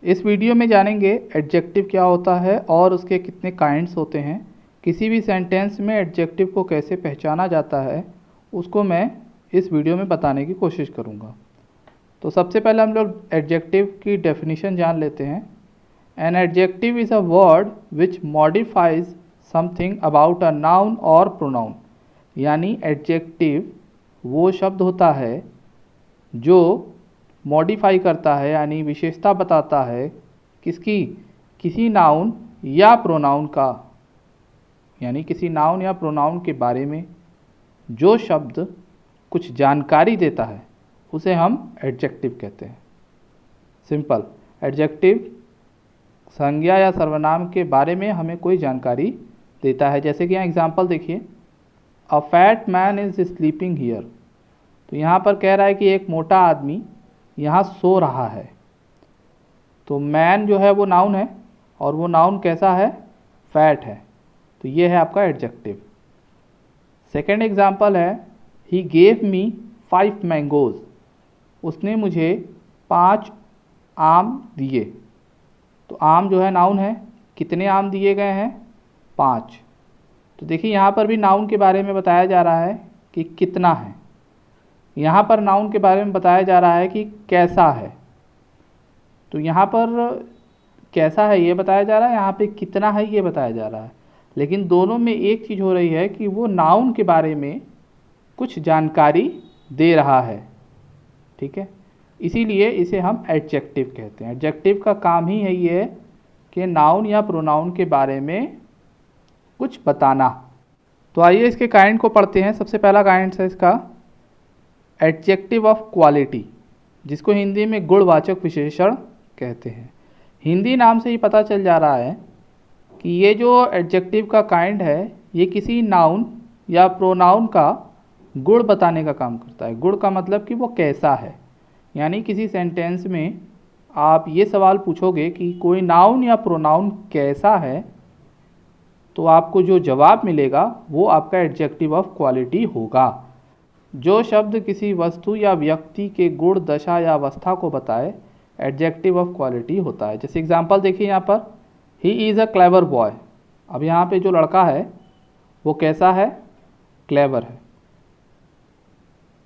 इस वीडियो में जानेंगे एडजेक्टिव क्या होता है और उसके कितने काइंड्स होते हैं। किसी भी सेंटेंस में एडजेक्टिव को कैसे पहचाना जाता है उसको मैं इस वीडियो में बताने की कोशिश करूँगा। तो सबसे पहले हम लोग एडजेक्टिव की डेफिनेशन जान लेते हैं। An adjective is a word which modifies something about a noun और प्रोनाउन। यानी एडजेक्टिव वो शब्द होता है जो मॉडिफाई करता है, यानी विशेषता बताता है किसकी, किसी नाउन या प्रोनाउन का, यानी किसी नाउन या प्रोनाउन के बारे में जो शब्द कुछ जानकारी देता है उसे हम एडजेक्टिव कहते हैं। सिंपल, एडजेक्टिव संज्ञा या सर्वनाम के बारे में हमें कोई जानकारी देता है। जैसे कि यहाँ एग्जांपल देखिए, a fat man is sleeping here. तो यहाँ पर कह रहा है कि एक मोटा आदमी यहाँ सो रहा है। तो मैन जो है वो नाउन है और वो नाउन कैसा है, फैट है। तो ये है आपका एडजेक्टिव। सेकेंड एग्जाम्पल है, ही गेव मी 5 मैंगोज। उसने मुझे 5 आम दिए। तो आम जो है नाउन है, कितने आम दिए गए हैं, 5। तो देखिए यहाँ पर भी नाउन के बारे में बताया जा रहा है कि कितना है। यहाँ पर नाउन के बारे में बताया जा रहा है कि कैसा है। तो यहाँ पर कैसा है ये बताया जा रहा है, यहाँ पे कितना है ये बताया जा रहा है। लेकिन दोनों में एक चीज़ हो रही है कि वो नाउन के बारे में कुछ जानकारी दे रहा है। ठीक है, इसीलिए इसे हम एडजेक्टिव कहते हैं। एडजेक्टिव का काम ही है ये कि नाउन या प्रोनाउन के बारे में कुछ बताना। तो आइए इसके काइंड को पढ़ते हैं। सबसे पहला काइंड है इसका एडजेक्टिव ऑफ क्वालिटी, जिसको हिंदी में गुणवाचक विशेषण कहते हैं। हिंदी नाम से ही पता चल जा रहा है कि ये जो एडजेक्टिव का काइंड है ये किसी नाउन या प्रोनाउन का गुण बताने का काम करता है। गुण का मतलब कि वो कैसा है। यानी किसी सेंटेंस में आप ये सवाल पूछोगे कि कोई नाउन या प्रोनाउन कैसा है, तो आपको जो जवाब मिलेगा वो आपका एडजेक्टिव ऑफ क्वालिटी होगा। जो शब्द किसी वस्तु या व्यक्ति के गुण, दशा या अवस्था को बताए एडजेक्टिव ऑफ क्वालिटी होता है। जैसे एग्जांपल देखिए यहाँ पर, he is a clever boy. अब यहाँ पे जो लड़का है वो कैसा है, क्लेवर है।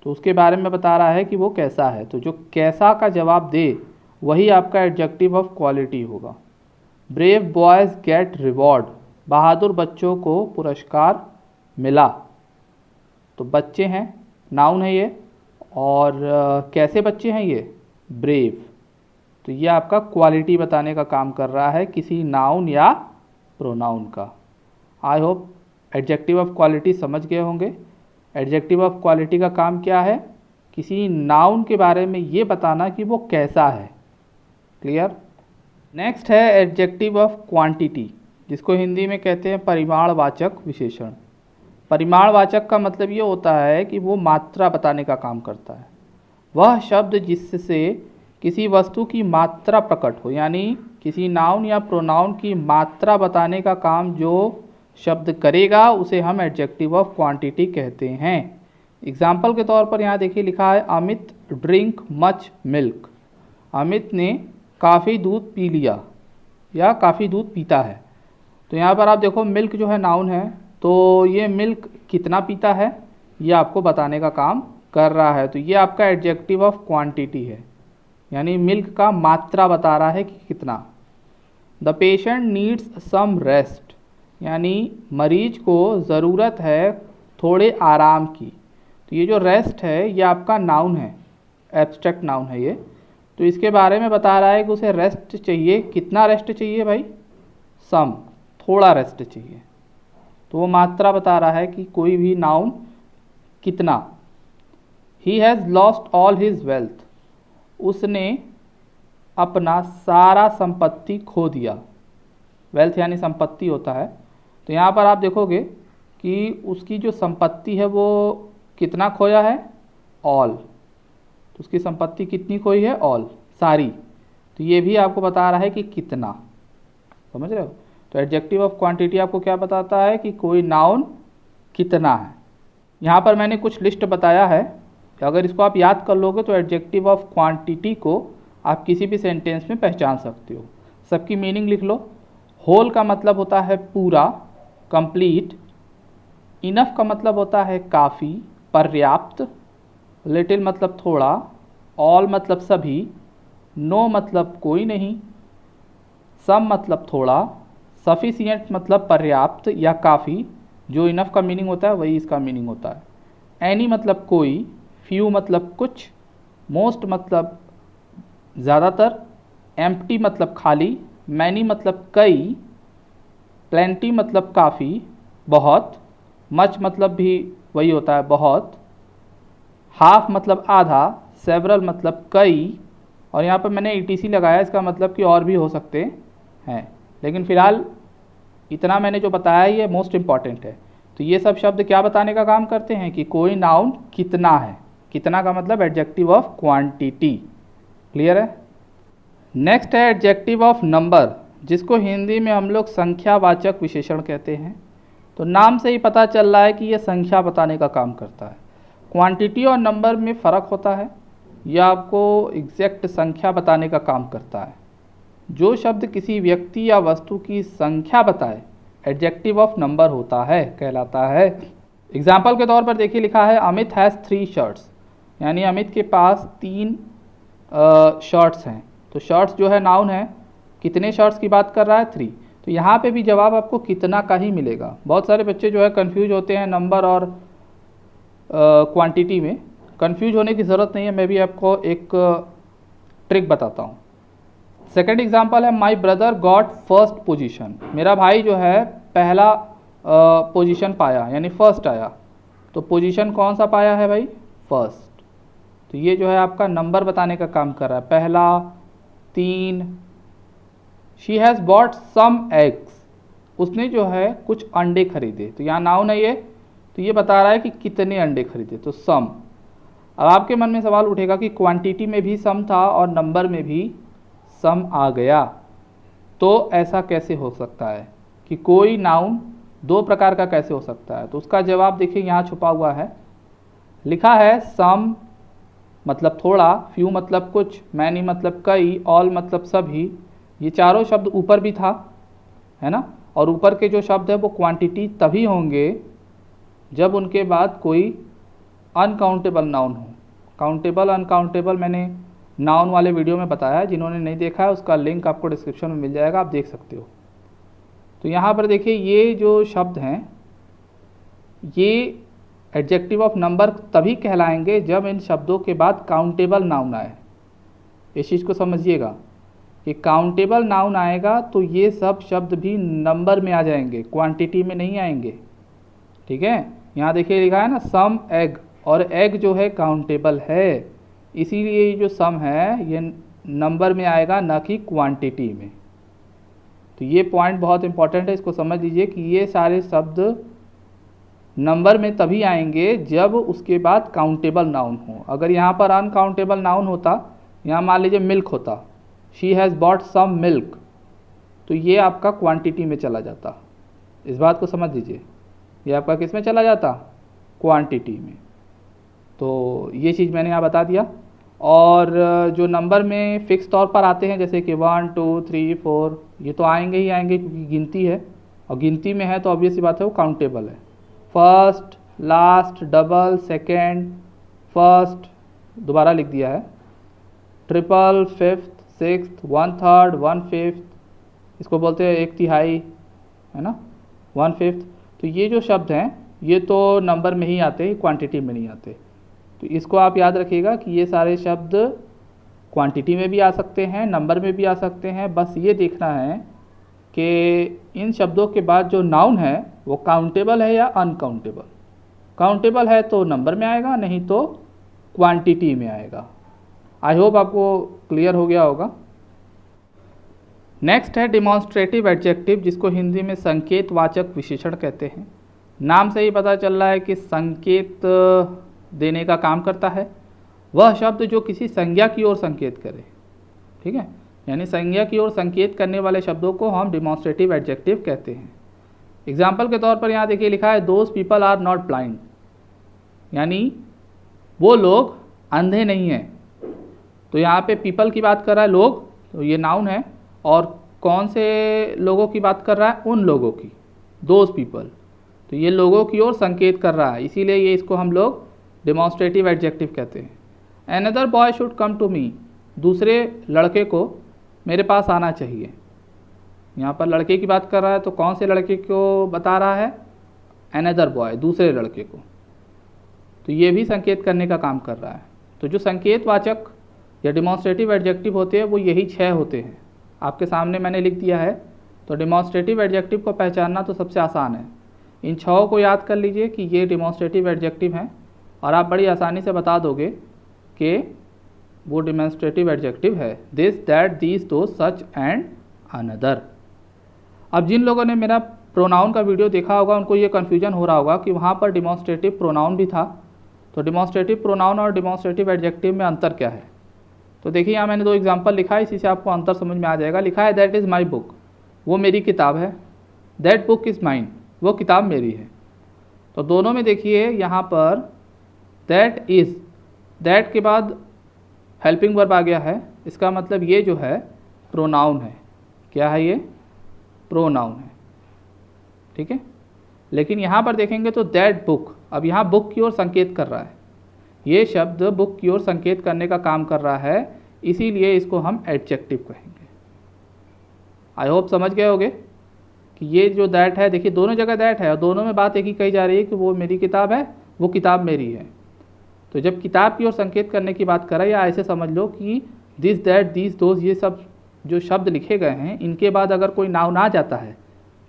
तो उसके बारे में बता रहा है कि वो कैसा है। तो जो कैसा का जवाब दे वही आपका एडजेक्टिव ऑफ क्वालिटी होगा। Brave boys get reward. बहादुर बच्चों को पुरस्कार मिला। तो बच्चे हैं, नाउन है ये, और कैसे बच्चे हैं ये, ब्रेव। तो ये आपका क्वालिटी बताने का काम कर रहा है किसी नाउन या प्रोनाउन का। I hope adjective of quality समझ गए होंगे। एडजेक्टिव ऑफ क्वालिटी का काम क्या है, किसी नाउन के बारे में ये बताना कि वो कैसा है। क्लियर। नेक्स्ट है एडजेक्टिव ऑफ क्वांटिटी, जिसको हिंदी में कहते हैं परिमाणवाचक विशेषण। परिमाणवाचक का मतलब ये होता है कि वो मात्रा बताने का काम करता है। वह शब्द जिससे किसी वस्तु की मात्रा प्रकट हो, यानी किसी नाउन या प्रोनाउन की मात्रा बताने का काम जो शब्द करेगा उसे हम एडजेक्टिव ऑफ क्वांटिटी कहते हैं। एग्जाम्पल के तौर पर यहाँ देखिए लिखा है, Amit drink much milk. Amit ने काफ़ी दूध पी लिया या काफ़ी दूध पीता है। तो यहाँ पर आप देखो मिल्क जो है नाउन है, तो ये मिल्क कितना पीता है ये आपको बताने का काम कर रहा है। तो ये आपका एडजेक्टिव ऑफ क्वांटिटी है, यानी मिल्क का मात्रा बता रहा है कि कितना। The patient needs some rest, यानी मरीज को ज़रूरत है थोड़े आराम की। तो ये जो रेस्ट है ये आपका नाउन है, एब्स्ट्रैक्ट नाउन है ये। तो इसके बारे में बता रहा है कि उसे रेस्ट चाहिए। कितना रेस्ट चाहिए भाई, सम, थोड़ा रेस्ट चाहिए। तो वो मात्रा बता रहा है कि कोई भी नाउन कितना। He has lost all his wealth. उसने अपना सारा संपत्ति खो दिया। वेल्थ यानी संपत्ति होता है। तो यहाँ पर आप देखोगे कि उसकी जो संपत्ति है वो कितना खोया है, ऑल। तो उसकी संपत्ति कितनी खोई है, ऑल, सारी। तो ये भी आपको बता रहा है कि कितना। समझ रहे हो। तो एडजेक्टिव ऑफ क्वांटिटी आपको क्या बताता है कि कोई नाउन कितना है। यहाँ पर मैंने कुछ लिस्ट बताया है, अगर इसको आप याद कर लोगे तो एडजेक्टिव ऑफ क्वांटिटी को आप किसी भी सेंटेंस में पहचान सकते हो। सबकी मीनिंग लिख लो। होल का मतलब होता है पूरा, कंप्लीट। इनफ का मतलब होता है काफ़ी, पर्याप्त। लिटिल मतलब थोड़ा, ऑल मतलब सभी, नो मतलब कोई नहीं, सम मतलब थोड़ा, सफिशिएंट मतलब पर्याप्त या काफ़ी। जो इनफ का मीनिंग होता है वही इसका मीनिंग होता है। एनी मतलब कोई, फ्यू मतलब कुछ, मोस्ट मतलब ज़्यादातर, एम्प्टी मतलब खाली, मैनी मतलब कई, प्लेंटी मतलब काफ़ी, बहुत, मच मतलब भी वही होता है बहुत, हाफ मतलब आधा, सेवरल मतलब कई, और यहाँ पर मैंने ईटीसी लगाया, इसका मतलब कि और भी हो सकते हैं, लेकिन फ़िलहाल इतना मैंने जो बताया ये मोस्ट इम्पॉर्टेंट है। तो ये सब शब्द क्या बताने का काम करते हैं कि कोई नाउन कितना है। कितना का मतलब एडजेक्टिव ऑफ क्वांटिटी। क्लियर है। नेक्स्ट है एडजेक्टिव ऑफ नंबर, जिसको हिंदी में हम लोग संख्यावाचक विशेषण कहते हैं। तो नाम से ही पता चल रहा है कि ये संख्या बताने का काम करता है। क्वांटिटी और नंबर में फ़र्क होता है। यह आपको एग्जैक्ट संख्या बताने का काम करता है। जो शब्द किसी व्यक्ति या वस्तु की संख्या बताए एडजेक्टिव ऑफ नंबर होता है, कहलाता है। एग्जाम्पल के तौर पर देखिए, लिखा है अमित हैज़ 3 शर्ट्स, यानी अमित के पास 3 शर्ट्स हैं। तो शर्ट्स जो है नाउन है, कितने शर्ट्स की बात कर रहा है? 3। तो यहाँ पे भी जवाब आपको कितना का ही मिलेगा। बहुत सारे बच्चे जो है कंफ्यूज होते हैं नंबर और क्वांटिटी में। कंफ्यूज होने की ज़रूरत नहीं है, मैं भी आपको एक ट्रिक बताता हूँ। सेकेंड एग्जाम्पल है my brother got first position, मेरा भाई जो है पहला पोजीशन पाया, यानी फर्स्ट आया। तो पोजीशन कौन सा पाया है भाई? फर्स्ट। तो ये जो है आपका नंबर बताने का काम कर रहा है। पहला, 3। She has bought some eggs, उसने जो है कुछ अंडे खरीदे। तो यहाँ नाउन है ये, तो ये बता रहा है कि कितने अंडे खरीदे, तो सम। अब आपके मन में सवाल उठेगा कि क्वांटिटी में भी सम था और नंबर में भी सम आ गया, तो ऐसा कैसे हो सकता है कि कोई नाउन 2 प्रकार का कैसे हो सकता है? तो उसका जवाब देखिए यहाँ छुपा हुआ है। लिखा है सम मतलब थोड़ा, फ्यू मतलब कुछ, मैनी मतलब कई, ऑल मतलब सभी। ये चारों शब्द ऊपर भी था, है ना। और ऊपर के जो शब्द है वो क्वांटिटी तभी होंगे जब उनके बाद कोई अनकाउंटेबल नाउन हो। काउंटेबल अनकाउंटेबल मैंने नाउन वाले वीडियो में बताया है, जिन्होंने नहीं देखा है उसका लिंक आपको डिस्क्रिप्शन में मिल जाएगा, आप देख सकते हो। तो यहाँ पर देखिए ये जो शब्द हैं ये एडजेक्टिव ऑफ नंबर तभी कहलाएंगे जब इन शब्दों के बाद काउंटेबल नाउन आए। इस चीज़ को समझिएगा कि काउंटेबल नाउन आएगा तो ये सब शब्द भी नंबर में आ जाएंगे, क्वांटिटी में नहीं आएंगे। ठीक है। यहाँ देखिए लिखा है ना सम एग, और एग जो है काउंटेबल है, इसीलिए ये जो सम है ये नंबर में आएगा, ना कि क्वांटिटी में। तो ये पॉइंट बहुत इंपॉर्टेंट है, इसको समझ लीजिए कि ये सारे शब्द नंबर में तभी आएंगे जब उसके बाद काउंटेबल नाउन हो। अगर यहाँ पर अनकाउंटेबल नाउन होता, यहाँ मान लीजिए मिल्क होता, she has bought some milk, तो ये आपका क्वांटिटी में चला जाता। इस बात को समझ लीजिए, ये आपका किस में चला जाता? क्वांटिटी में। तो ये चीज़ मैंने यहाँ बता दिया। और जो नंबर में फ़िक्स तौर पर आते हैं जैसे कि 1 2 3 4, ये तो आएंगे ही आएंगे क्योंकि गिनती है, और गिनती में है तो ऑब्वियस सी बात है वो काउंटेबल है। First, last, double, second, first, दोबारा लिख दिया है, ट्रिपल, फिफ्थ, सिक्स्थ, 1/3, 1/5, इसको बोलते हैं 1/3, है ना, 1/5। तो ये जो शब्द हैं ये तो नंबर में ही आते हैं, क्वांटिटी में नहीं आते। तो इसको आप याद रखिएगा कि ये सारे शब्द क्वांटिटी में भी आ सकते हैं, नंबर में भी आ सकते हैं। बस ये देखना है कि इन शब्दों के बाद जो नाउन है वो काउंटेबल है या अनकाउंटेबल। काउंटेबल है तो नंबर में आएगा, नहीं तो क्वांटिटी में आएगा। आई होप आपको क्लियर हो गया होगा। नेक्स्ट है डिमॉन्स्ट्रेटिव एडजेक्टिव, जिसको हिंदी में संकेतवाचक विशेषण कहते हैं। नाम से ही पता चल रहा है कि संकेत देने का काम करता है। वह शब्द जो किसी संज्ञा की ओर संकेत करे, ठीक है, यानी संज्ञा की ओर संकेत करने वाले शब्दों को हम डिमॉन्स्ट्रेटिव एडजेक्टिव कहते हैं। एग्जाम्पल के तौर पर यहाँ देखिए लिखा है those people are not blind, यानी वो लोग अंधे नहीं हैं। तो यहाँ पे पीपल की बात कर रहा है, लोग, तो ये नाउन है। और कौन से लोगों की बात कर रहा है? उन लोगों की, दोज पीपल। तो ये लोगों की ओर संकेत कर रहा है, इसीलिए ये इसको हम लोग डेमोन्स्ट्रेटिव एडजेक्टिव कहते हैं। Another boy should come to me, दूसरे लड़के को मेरे पास आना चाहिए। यहाँ पर लड़के की बात कर रहा है, तो कौन से लड़के को बता रहा है? अनदर बॉय, दूसरे लड़के को। तो ये भी संकेत करने का काम कर रहा है। तो जो संकेतवाचक या डेमोन्स्ट्रेटिव एडजेक्टिव होते हैं वो यही 6 होते हैं, आपके सामने मैंने लिख दिया है। तो डेमोन्स्ट्रेटिव एडजेक्टिव को पहचानना तो सबसे आसान है। इन 6 को याद कर लीजिए कि ये डेमोन्स्ट्रेटिव एडजेक्टिव हैं, और आप बड़ी आसानी से बता दोगे कि वो डेमोन्स्ट्रेटिव एडजेक्टिव है। दिस, दैट, दीज, दो, सच एंड अनदर। अब जिन लोगों ने मेरा प्रोनाउन का वीडियो देखा होगा उनको ये कन्फ्यूजन हो रहा होगा कि वहाँ पर डेमोन्स्ट्रेटिव प्रोनाउन भी था। तो डेमोन्स्ट्रेटिव प्रोनाउन और डेमोन्स्ट्रेटिव एडजेक्टिव में अंतर क्या है? तो देखिए यहाँ मैंने 2 एग्जाम्पल लिखा है, इसी से आपको अंतर समझ में आ जाएगा। लिखा है दैट इज़ माई बुक, वो मेरी किताब है। दैट बुक इज़ माइन, वो किताब मेरी है। तो दोनों में देखिए यहाँ पर दैट इज़, दैट के बाद हेल्पिंग वर्ब आ गया है, इसका मतलब ये जो है प्रोनाउन है। क्या है ये? प्रोनाउन है, ठीक है। लेकिन यहाँ पर देखेंगे तो दैट बुक, अब यहाँ बुक की ओर संकेत कर रहा है, ये शब्द बुक की ओर संकेत करने का काम कर रहा है, इसीलिए इसको हम एडजेक्टिव कहेंगे। आई होप समझ गए होगे कि ये जो दैट है, देखिए दोनों जगह दैट है और दोनों में बात एक ही कही जा रही है कि वो मेरी किताब है, वो किताब मेरी है। तो जब किताब की ओर संकेत करने की बात करें, या ऐसे समझ लो कि दिस, दैट, दीज, दोज, ये सब जो शब्द लिखे गए हैं इनके बाद अगर कोई नाउन आ जाता है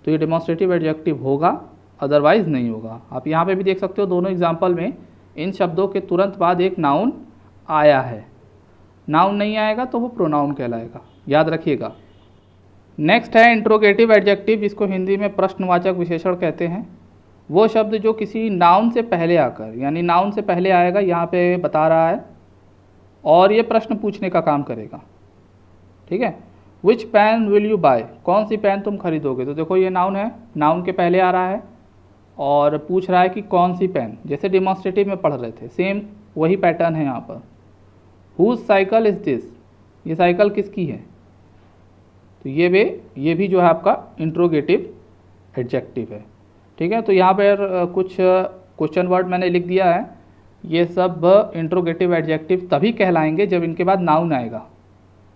तो ये डेमोन्स्ट्रेटिव एडजेक्टिव होगा, अदरवाइज नहीं होगा। आप यहाँ पे भी देख सकते हो दोनों एग्जाम्पल में इन शब्दों के तुरंत बाद एक नाउन आया है। नाउन नहीं आएगा तो वो प्रोनाउन कहलाएगा, याद रखिएगा। नेक्स्ट है इंट्रोगेटिव एडजेक्टिव, जिसको हिंदी में प्रश्नवाचक विशेषण कहते हैं। वो शब्द जो किसी नाउन से पहले आकर, यानी नाउन से पहले आएगा, यहाँ पे बता रहा है, और ये प्रश्न पूछने का काम करेगा, ठीक है। विच पेन विल यू बाय, कौन सी पेन तुम खरीदोगे? तो देखो ये नाउन है, नाउन के पहले आ रहा है और पूछ रहा है कि कौन सी पेन, जैसे डेमोन्स्ट्रेटिव में पढ़ रहे थे, सेम वही पैटर्न है यहाँ पर। हुज साइकिल इज़ दिस, ये साइकिल किसकी है? तो ये भी जो है आपका इंट्रोगेटिव एडजेक्टिव है, ठीक है। तो यहाँ पर कुछ क्वेश्चन वर्ड मैंने लिख दिया है, ये सब इंट्रोगेटिव एडजेक्टिव तभी कहलाएंगे जब इनके बाद नाउन आएगा।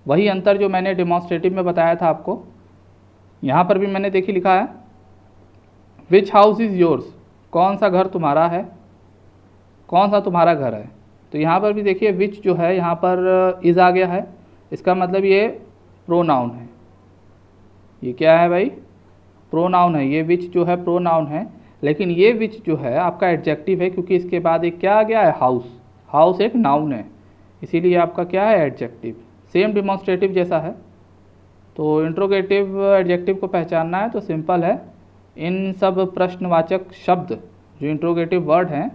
वही अंतर जो मैंने डेमोन्स्ट्रेटिव में बताया था आपको, यहाँ पर भी मैंने देखिए लिखा है विच हाउस इज़ योर्स, कौन सा घर तुम्हारा है, कौन सा तुम्हारा घर है। तो यहाँ पर भी देखिए विच जो है यहाँ पर इज़ आ गया है, इसका मतलब ये प्रोनाउन है। ये क्या है भाई? प्रोनाउन है। ये विच जो है प्रोनाउन है, लेकिन ये विच जो है आपका एडजेक्टिव है, क्योंकि इसके बाद एक क्या आ गया है? हाउस। हाउस एक नाउन है, इसीलिए आपका क्या है? एडजेक्टिव। सेम डेमोन्स्ट्रेटिव जैसा है। तो इंट्रोगेटिव एडजेक्टिव को पहचानना है तो सिंपल है, इन सब प्रश्नवाचक शब्द जो इंट्रोगेटिव वर्ड हैं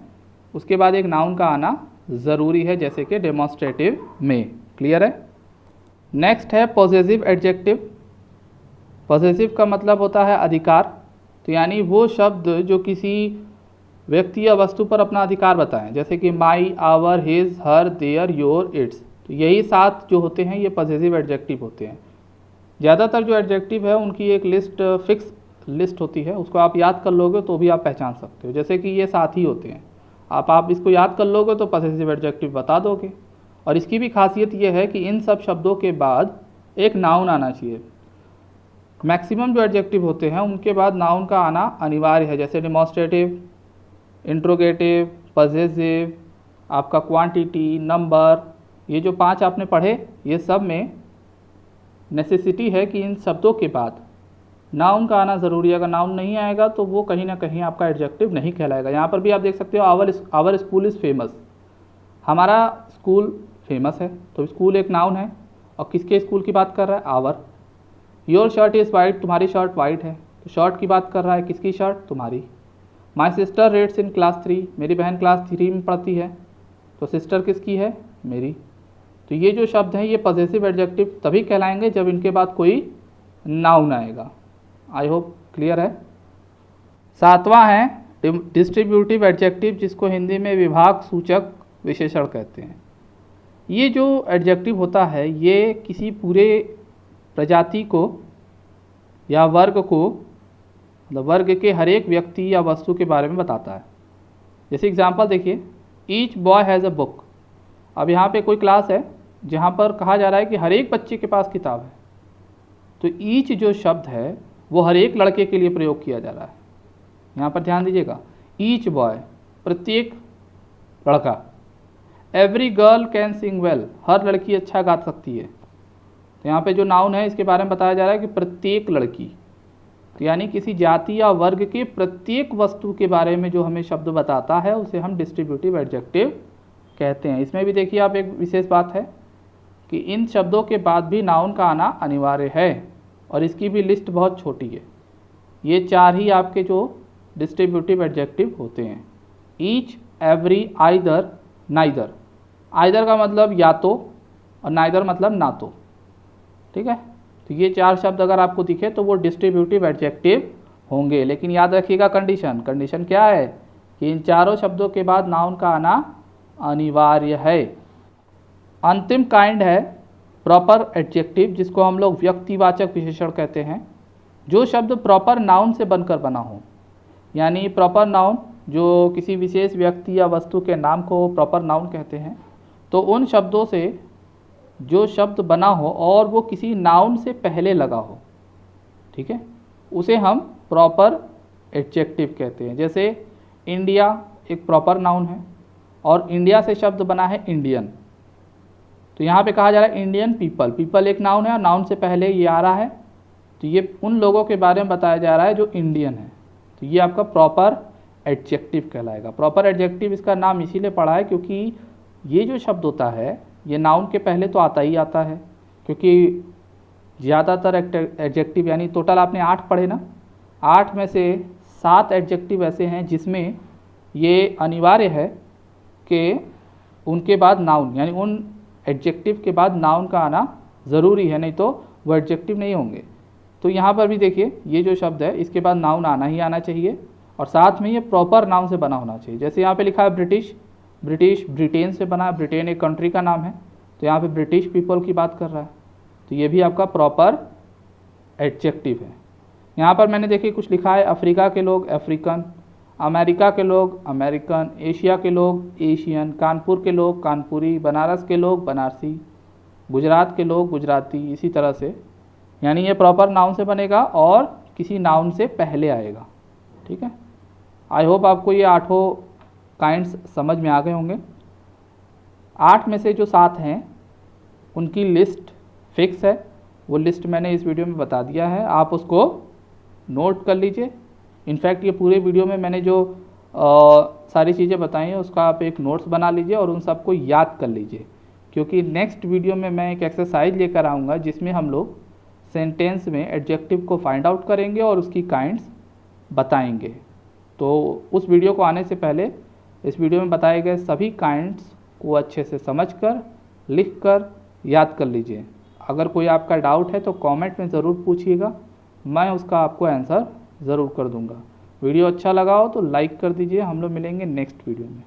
उसके बाद एक नाउन का आना ज़रूरी है, जैसे कि डेमोन्स्ट्रेटिव में। क्लियर है? नेक्स्ट है पॉसेसिव एडजेक्टिव। पॉसेसिव का मतलब होता है अधिकार, तो यानी वो शब्द जो किसी व्यक्ति या वस्तु पर अपना अधिकार बताएं, जैसे कि my, our, his, her, their, your, its. तो यही 7 जो होते हैं ये पॉसेसिव एडजेक्टिव होते हैं। ज़्यादातर जो एडजेक्टिव है उनकी एक लिस्ट, फिक्स लिस्ट होती है, उसको आप याद कर लोगे तो भी आप पहचान सकते हो। जैसे कि ये 7 ही होते हैं, आप इसको याद कर लोगे तो पॉसेसिव एडजेक्टिव बता दोगे। और इसकी भी खासियत ये है कि इन सब शब्दों के बाद एक नाउन आना चाहिए। मैक्सिमम जो एडजेक्टिव होते हैं उनके बाद नाउन का आना अनिवार्य है, जैसे डेमोन्स्ट्रेटिव, इंट्रोगेटिव, पॉसेसिव, आपका क्वांटिटी, नंबर, ये जो 5 आपने पढ़े, ये सब में नेसेसिटी है कि इन शब्दों के बाद नाउन का आना ज़रूरी है। अगर नाउन नहीं आएगा तो वो कहीं ना कहीं आपका एडजेक्टिव नहीं कहलाएगा। यहाँ पर भी आप देख सकते हो आवर स्कूल इज़ फेमस, हमारा स्कूल फेमस है, तो स्कूल एक नाउन है। और किसके स्कूल की बात कर रहा है? Our. Your shirt is white, तुम्हारी शर्ट वाइट है, तो शर्ट की बात कर रहा है, किसकी शर्ट? तुम्हारी। My sister reads in class 3, मेरी बहन क्लास 3 में पढ़ती है, तो सिस्टर किसकी है? मेरी। तो ये जो शब्द हैं ये पॉसेसिव एडजेक्टिव तभी कहलाएंगे जब इनके बाद कोई नाउन आएगा। आई होप क्लियर है। 7वां है डिस्ट्रीब्यूटिव एडजेक्टिव, जिसको हिंदी में विभाग सूचक विशेषण कहते हैं। ये जो एडजेक्टिव होता है ये किसी पूरे प्रजाति को या वर्ग को, मतलब वर्ग के हर एक व्यक्ति या वस्तु के बारे में बताता है। जैसे एग्जांपल देखिए, each boy has a book. अब यहाँ पे कोई क्लास है जहाँ पर कहा जा रहा है कि हर एक बच्चे के पास किताब है, तो ईच जो शब्द है वो हर एक लड़के के लिए प्रयोग किया जा रहा है। यहाँ पर ध्यान दीजिएगा, ईच बॉय प्रत्येक लड़का, every girl can sing well हर लड़की अच्छा गा सकती है। तो यहाँ पे जो नाउन है इसके बारे में बताया जा रहा है कि प्रत्येक लड़की, तो यानी किसी जाति या वर्ग के प्रत्येक वस्तु के बारे में जो हमें शब्द बताता है उसे हम डिस्ट्रीब्यूटिव एडजेक्टिव कहते हैं। इसमें भी देखिए आप, एक विशेष बात है कि इन शब्दों के बाद भी नाउन का आना अनिवार्य है और इसकी भी लिस्ट बहुत छोटी है। ये 4 ही आपके जो डिस्ट्रीब्यूटिव एडजेक्टिव होते हैं, each, every, either, neither. Either का मतलब या तो और नाइदर मतलब ना तो, ठीक है। तो ये 4 शब्द अगर आपको दिखे तो वो डिस्ट्रीब्यूटिव एडजेक्टिव होंगे। लेकिन याद रखिएगा कंडीशन क्या है कि इन चारों शब्दों के बाद नाउन का आना अनिवार्य है। अंतिम काइंड है प्रॉपर एडजेक्टिव, जिसको हम लोग व्यक्तिवाचक विशेषण कहते हैं। जो शब्द प्रॉपर नाउन से बनकर बना हो, यानी प्रॉपर नाउन जो किसी विशेष व्यक्ति या वस्तु के नाम को प्रॉपर नाउन कहते हैं, तो उन शब्दों से जो शब्द बना हो और वो किसी नाउन से पहले लगा हो, ठीक है, उसे हम प्रॉपर एडजेक्टिव कहते हैं। जैसे इंडिया एक प्रॉपर नाउन है और इंडिया से शब्द बना है इंडियन, तो यहाँ पे कहा जा रहा है इंडियन पीपल। पीपल एक नाउन है और नाउन से पहले ये आ रहा है, तो ये उन लोगों के बारे में बताया जा रहा है जो इंडियन है, तो ये आपका प्रॉपर एडजेक्टिव कहलाएगा। प्रॉपर एडजेक्टिव इसका नाम इसीलिए पड़ा है क्योंकि ये जो शब्द होता है ये नाउन के पहले तो आता ही आता है, क्योंकि ज़्यादातर एडजेक्टिव, यानी टोटल आपने 8 पढ़े ना, 8 में से 7 एडजेक्टिव ऐसे हैं जिसमें ये अनिवार्य है कि उनके बाद नाउन, यानी उन एडजेक्टिव के बाद नाउन का आना ज़रूरी है, नहीं तो वो एडजेक्टिव नहीं होंगे। तो यहाँ पर भी देखिए, ये जो शब्द है इसके बाद नाउन आना ही आना चाहिए और साथ में ये प्रॉपर नाउन से बना होना चाहिए। जैसे यहाँ पे लिखा है ब्रिटिश, ब्रिटिश ब्रिटेन से बना है, ब्रिटेन एक कंट्री का नाम है, तो यहाँ पे ब्रिटिश पीपल की बात कर रहा है, तो ये भी आपका प्रॉपर एडजेक्टिव है। यहाँ पर मैंने देखिए कुछ लिखा है, अफ्रीका के लोग अफ्रीकन, अमेरिका के लोग अमेरिकन, एशिया के लोग एशियन, कानपुर के लोग कानपुरी, बनारस के लोग बनारसी, गुजरात के लोग गुजराती, इसी तरह से, यानी ये प्रॉपर नाउन से बनेगा और किसी नाउन से पहले आएगा, ठीक है। आई होप आपको ये 8 काइंड्स समझ में आ गए होंगे। 8 में से जो 7 हैं उनकी लिस्ट फिक्स है, वो लिस्ट मैंने इस वीडियो में बता दिया है, आप उसको नोट कर लीजिए। इनफैक्ट ये पूरे वीडियो में मैंने जो सारी चीज़ें बताई हैं उसका आप एक नोट्स बना लीजिए और उन सबको याद कर लीजिए, क्योंकि नेक्स्ट वीडियो में मैं एक एक्सरसाइज लेकर आऊँगा जिसमें हम लोग सेंटेंस में एडजेक्टिव को फाइंड आउट करेंगे और उसकी काइंड्स बताएंगे। तो उस वीडियो को आने से पहले इस वीडियो में बताए गए सभी काइंड्स को अच्छे से समझकर, लिखकर याद कर लीजिए। अगर कोई आपका डाउट है तो कमेंट में ज़रूर पूछिएगा, मैं उसका आपको आंसर ज़रूर कर दूंगा। वीडियो अच्छा लगा हो तो लाइक कर दीजिए। हम लोग मिलेंगे नेक्स्ट वीडियो में।